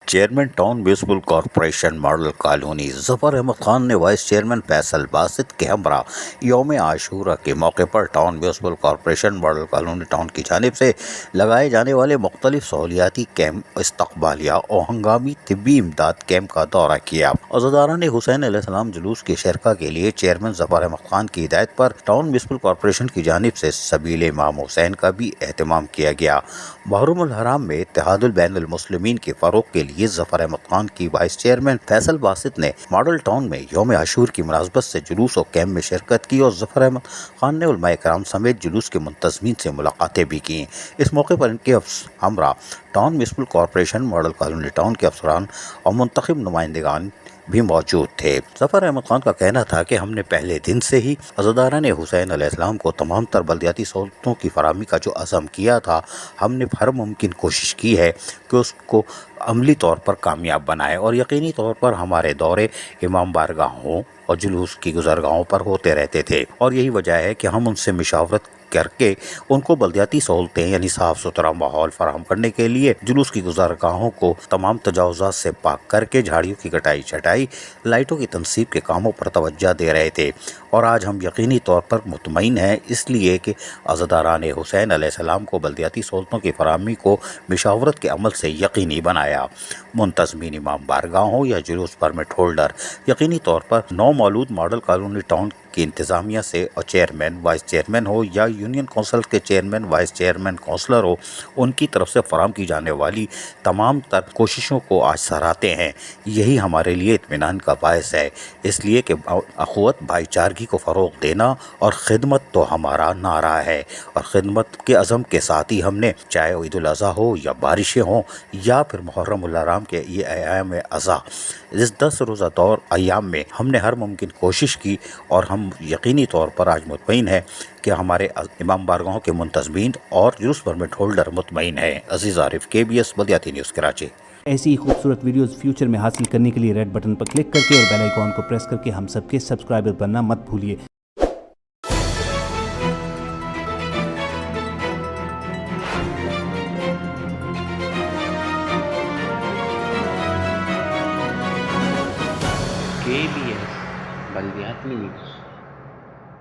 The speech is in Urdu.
Chairman town municipal corporation model colony Zafar Ahmed Khan نے وائس چیئرمین فیصل باسط کے ہمراہ یوم عاشورہ کے موقع پر town municipal corporation model colony town کی جانب سے لگائے جانے والے مختلف سہولیاتی کیمپ، استقبالیہ اور ہنگامی طبی امداد کیمپ کا دورہ کیا۔ عزاداران حسین علیہ السلام جلوس کی شرکت کے لیے چیئرمین ظفر احمد خان کی ہدایت پر ٹاؤن میونسپل کارپوریشن کی جانب سے سبیل امام حسین کا بھی اہتمام کیا گیا۔ محرم الحرام میں اتحاد البین المسلمین کے فروغ کے لیے ظفر احمد خان کی وائس چیئرمین فیصل باسط نے ماڈل ٹاؤن میں یوم عاشور کی مناسبت سے جلوس و کیمپ میں شرکت کی اور ظفر احمد خان نے علماء کرام سمیت جلوس کے منتظمین سے ملاقاتیں بھی کیں۔ اس موقع پر ان کے ہمراہ town municipal corporation model colony town کے افسران اور منتخب نمائندگان بھی موجود تھے۔ ظفر احمد خان کا کہنا تھا کہ ہم نے پہلے دن سے ہی عزاداران حسین علیہ السلام کو تمام تر بلدیاتی سہولتوں کی فراہمی کا جو عزم کیا تھا، ہم نے ہر ممکن کوشش کی ہے کہ اس کو عملی طور پر کامیاب بنائے اور یقینی طور پر ہمارے دورے امام بارگاہوں اور جلوس کی گزرگاہوں پر ہوتے رہتے تھے، اور یہی وجہ ہے کہ ہم ان سے مشاورت کر کے ان کو بلدیاتی سہولتیں یعنی صاف ستھرا ماحول فراہم کرنے کے لیے جلوس کی گزرگاہوں کو تمام تجاوزات سے پاک کر کے جھاڑیوں کی کٹائی چھٹائی، لائٹوں کی تنصیب کے کاموں پر توجہ دے رہے تھے۔ اور آج ہم یقینی طور پر مطمئن ہیں، اس لیے کہ عزاداران حسین علیہ السلام کو بلدیاتی سہولتوں کی فراہمی کو مشاورت کے عمل سے یقینی بنایا۔ منتظمین امام بارگاہوں یا جلوس پرمٹ ہولڈر یقینی طور پر نومولود ماڈل کالونی ٹاؤن کی انتظامیہ سے اور چیئرمین، وائس چیئرمین ہو یا یونین کونسل کے چیئرمین، وائس چیئرمین، کونسلر ہو، ان کی طرف سے فراہم کی جانے والی تمام تر کوششوں کو آج سراہتے ہیں۔ یہی ہمارے لیے اطمینان کا باعث ہے، اس لیے کہ اخوت، بھائی چارگی کو فروغ دینا اور خدمت تو ہمارا نعرہ ہے، اور خدمت کے عزم کے ساتھ ہی ہم نے چاہے عید الاضحیٰ ہو یا بارشیں ہوں یا پھر محرم الحرام کے یہ ایام اضحیٰ، اس 10 روزہ دور ایام میں ہم نے ہر ممکن کوشش کی، اور ہم یقینی طور پر آج مطمئن ہیں کہ ہمارے امام بارگاہوں کے منتظمین اور جلوس پرمٹ ہولڈر مطمئن ہیں۔ عزیز عارف، KBS بلدیاتی نیوز کراچی۔ ایسی ہی خوبصورت ویڈیوز فیوچر میں حاصل کرنے کے لیے ریڈ بٹن پر کلک کر کے اور بیل آئیکن کو پریس کر کے ہم سب کے سبسکرائبر بننا مت بھولیے۔ KBS بلدیاتی نیوز۔